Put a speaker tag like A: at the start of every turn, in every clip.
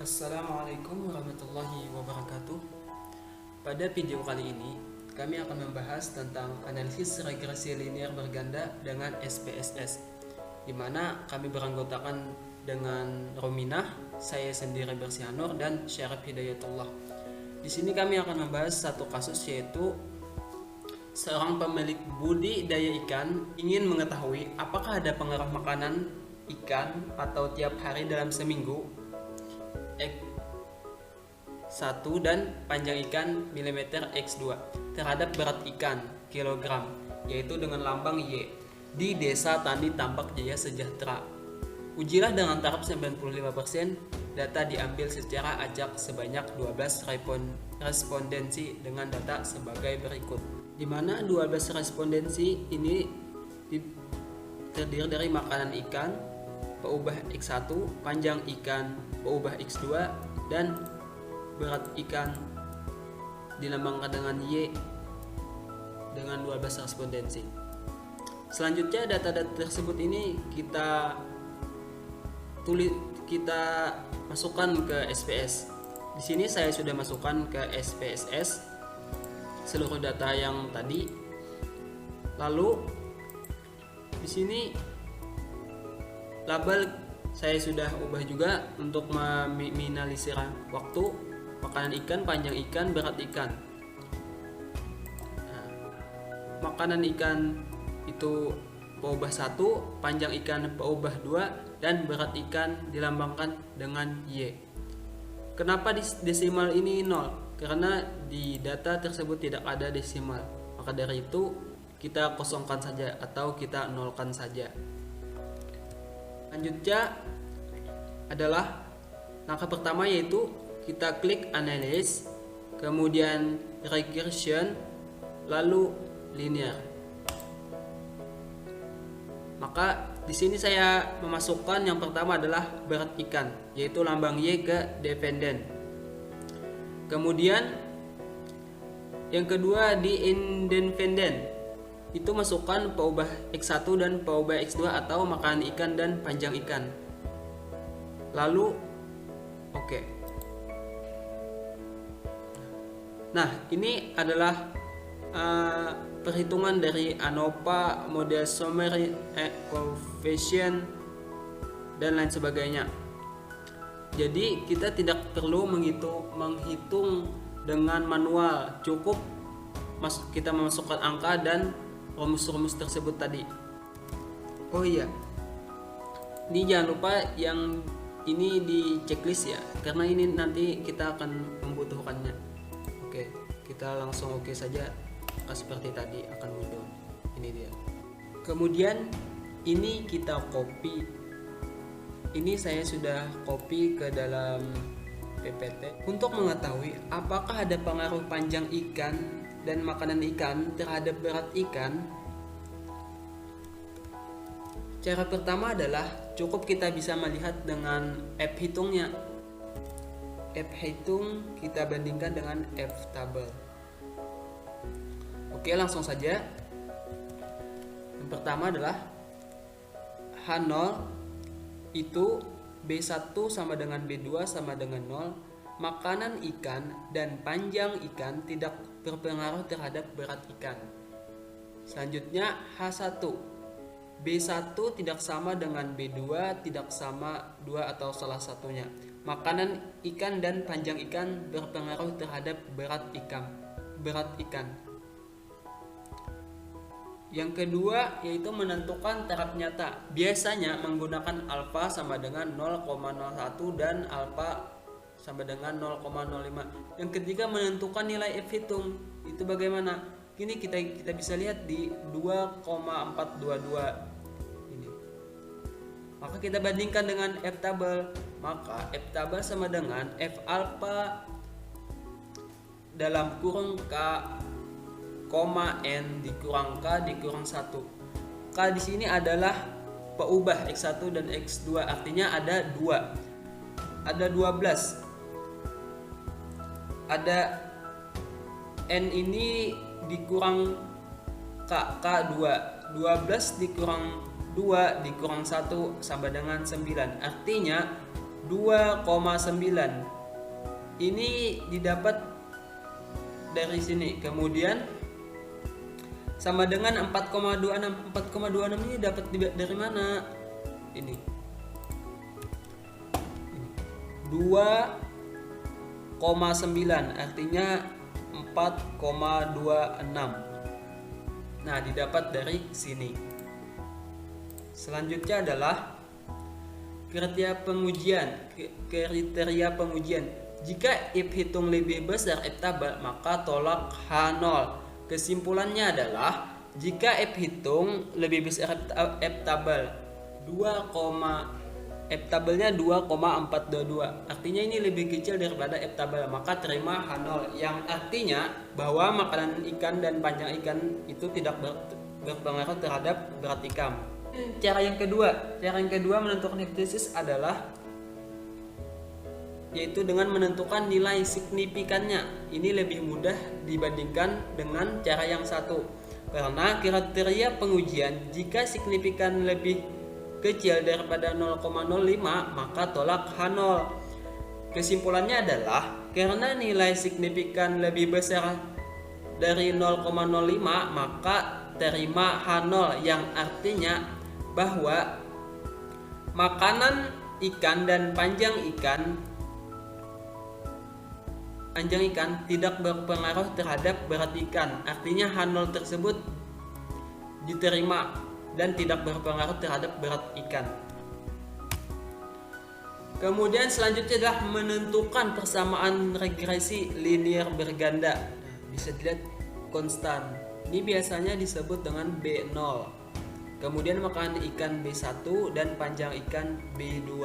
A: Assalamualaikum warahmatullahi wabarakatuh. Pada video kali ini, kami akan membahas tentang analisis regresi linear berganda dengan SPSS, di mana kami beranggotakan dengan Rominah, saya sendiri Bersihanur, dan Syarif Hidayatullah. Di sini kami akan membahas satu kasus, yaitu seorang pemilik budidaya ikan ingin mengetahui apakah ada pengaruh makanan ikan atau tiap hari dalam seminggu X1 dan panjang ikan mm X2 terhadap berat ikan kilogram, yaitu dengan lambang Y, di Desa Tani Tambak Jaya Sejahtera. Ujilah dengan taraf 95%. Data diambil secara acak sebanyak 12 respondensi dengan data sebagai berikut, di mana 12 respondensi ini terdiri dari makanan ikan, peubah X1, panjang ikan, peubah X2, dan berat ikan dilambangkan dengan Y dengan 12 respondensi. Selanjutnya data-data tersebut ini kita masukkan ke SPS. Di sini saya sudah masukkan ke SPSS seluruh data yang tadi. Lalu di sini label saya sudah ubah juga untuk meminimalisir waktu, makanan ikan, panjang ikan, berat ikan. Nah, makanan ikan itu peubah 1, panjang ikan peubah 2, dan berat ikan dilambangkan dengan Y. Kenapa desimal ini 0? Karena di data tersebut tidak ada desimal. Maka dari itu kita kosongkan saja atau kita nolkan saja. Selanjutnya adalah langkah pertama, yaitu kita klik analysis, kemudian regression, lalu linear. Maka di sini saya memasukkan yang pertama adalah berat ikan, yaitu lambang Y ke dependen. Kemudian yang kedua di independen, itu masukkan peubah X1 dan peubah X2 atau makanan ikan dan panjang ikan. Lalu oke. Nah, ini adalah perhitungan dari ANOVA, model summary coefficient, dan lain sebagainya. Jadi kita tidak perlu menghitung dengan manual, cukup kita memasukkan angka dan rumus-rumus tersebut tadi. Oh iya, ini jangan lupa yang ini di checklist ya, karena ini nanti kita akan membutuhkannya. Oke, kita langsung oke saja, seperti tadi akan muncul. Ini dia. Kemudian ini kita copy. Ini saya sudah copy ke dalam PPT untuk mengetahui apakah ada pengaruh panjang ikan dan makanan ikan terhadap berat ikan. Cara pertama adalah cukup kita bisa melihat dengan F hitungnya. F hitung kita bandingkan dengan F tabel. Oke, langsung saja. Yang pertama adalah H0 itu B1 sama dengan B2 sama dengan 0. Makanan ikan dan panjang ikan tidak berpengaruh terhadap berat ikan. Selanjutnya H1, B1 tidak sama dengan B2, tidak sama 2 atau salah satunya. Makanan ikan dan panjang ikan berpengaruh terhadap berat ikan. Yang kedua yaitu menentukan taraf nyata. Biasanya menggunakan alfa sama dengan 0,01 dan alfa sama dengan 0,05. Yang ketiga menentukan nilai F hitung. Itu bagaimana? Ini kita bisa lihat di 2,422 ini. Maka kita bandingkan dengan F tabel. Maka F tabel sama dengan F alpha dalam kurung K, N dikurang K dikurang 1. K di sini adalah peubah X1 dan X2, artinya ada 2. Ada 12. Ada N ini dikurang K 2. 12 dikurang 2 dikurang 1 sama dengan 9. Artinya 2,9. Ini didapat dari sini. Kemudian sama dengan 4,26. 4,26 ini dapat dari mana? Ini 2,9 artinya 4,26. Nah, didapat dari sini. Selanjutnya adalah kriteria pengujian. Jika if hitung lebih besar F tabel, maka tolak H0. Kesimpulannya adalah jika F hitung lebih besar F tabel, F tabelnya 2,422. Artinya ini lebih kecil daripada F tabel, maka terima H0, yang artinya bahwa makanan ikan dan panjang ikan itu tidak berpengaruh terhadap berat ikan. Cara yang kedua menentukan hipotesis adalah yaitu dengan menentukan nilai signifikannya. Ini lebih mudah dibandingkan dengan cara yang satu, karena kriteria pengujian jika signifikan lebih kecil daripada 0,05 maka tolak H0. Kesimpulannya adalah karena nilai signifikan lebih besar dari 0,05 maka terima H0, yang artinya bahwa makanan ikan dan panjang ikan tidak berpengaruh terhadap berat ikan. Artinya H0 tersebut diterima dan tidak berpengaruh terhadap berat ikan. Kemudian selanjutnya adalah menentukan persamaan regresi linear berganda. Bisa dilihat konstan. Ini biasanya disebut dengan B0. Kemudian makanan ikan B1 dan panjang ikan B2.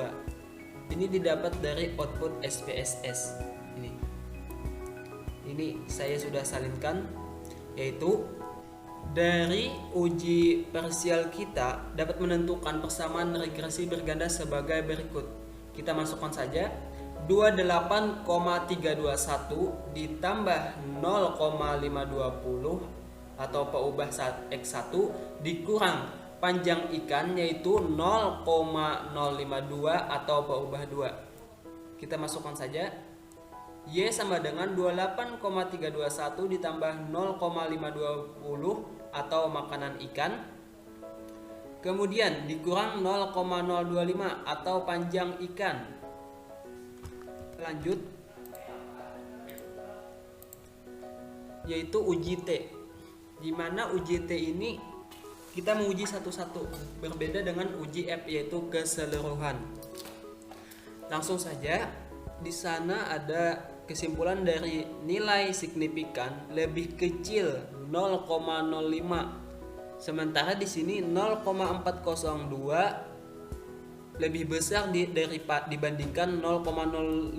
A: Ini didapat dari output SPSS. Ini saya sudah salinkan, yaitu dari uji parsial kita dapat menentukan persamaan regresi berganda sebagai berikut. Kita masukkan saja 28,321 ditambah 0,520 atau peubah X1 dikurang panjang ikan yaitu 0,052 atau peubah 2. Kita masukkan saja Y sama dengan 28,321 ditambah 0,520 atau makanan ikan, kemudian dikurang 0,025 atau panjang ikan. Lanjut, yaitu uji T, di mana uji T ini kita menguji satu-satu, berbeda dengan uji F yaitu keseluruhan. Langsung saja, di sana ada kesimpulan dari nilai signifikan lebih kecil 0,05, sementara di sini 0,402 lebih besar dibandingkan 0,05,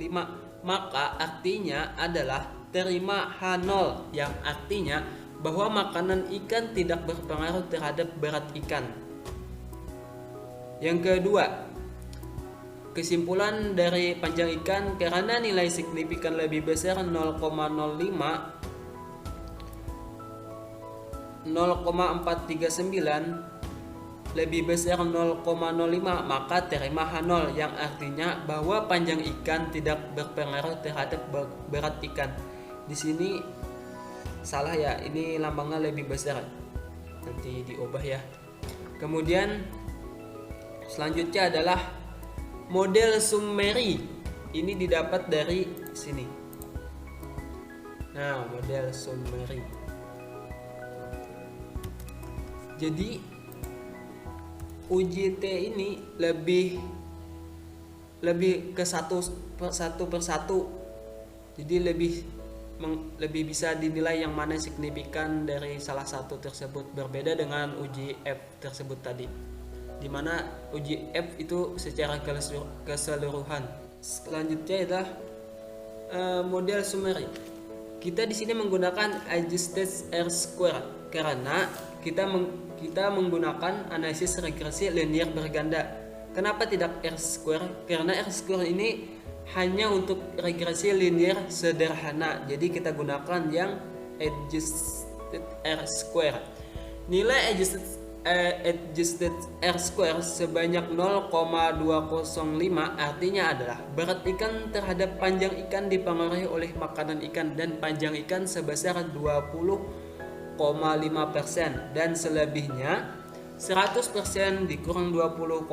A: maka artinya adalah terima H0, yang artinya bahwa makanan ikan tidak berpengaruh terhadap berat ikan. Yang kedua, kesimpulan dari panjang ikan karena nilai signifikan lebih besar 0,439 lebih besar 0,05 maka terima H0, yang artinya bahwa panjang ikan tidak berpengaruh terhadap berat ikan. Di sini salah ya, ini lambangnya lebih besar, nanti diubah ya. Kemudian selanjutnya adalah model summary. Ini didapat dari sini. Nah, model summary. Jadi uji T ini lebih ke satu persatu. Jadi lebih bisa dinilai yang mana signifikan dari salah satu tersebut, berbeda dengan uji F tersebut tadi, di mana uji F itu secara keseluruhan. Selanjutnya adalah model summary. Kita di sini menggunakan adjusted R-square karena kita menggunakan analisis regresi linear berganda. Kenapa tidak R-square? Karena R-square ini hanya untuk regresi linear sederhana. Jadi kita gunakan yang adjusted R-square. Nilai adjusted adjusted R-square sebanyak 0,205 artinya adalah berat ikan terhadap panjang ikan dipengaruhi oleh makanan ikan dan panjang ikan sebesar 20,5% dan selebihnya 100% dikurang 20,5%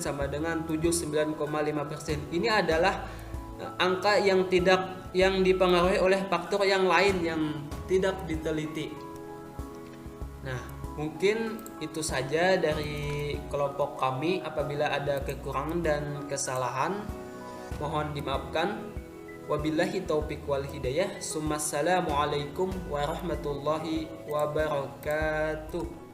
A: sama dengan 79,5%. Ini adalah angka yang dipengaruhi oleh faktor yang lain yang tidak diteliti. Nah, mungkin itu saja dari kelompok kami. Apabila ada kekurangan dan kesalahan, mohon dimaafkan. Wabillahi taufiq wal hidayah. Assalamualaikum warahmatullahi wabarakatuh.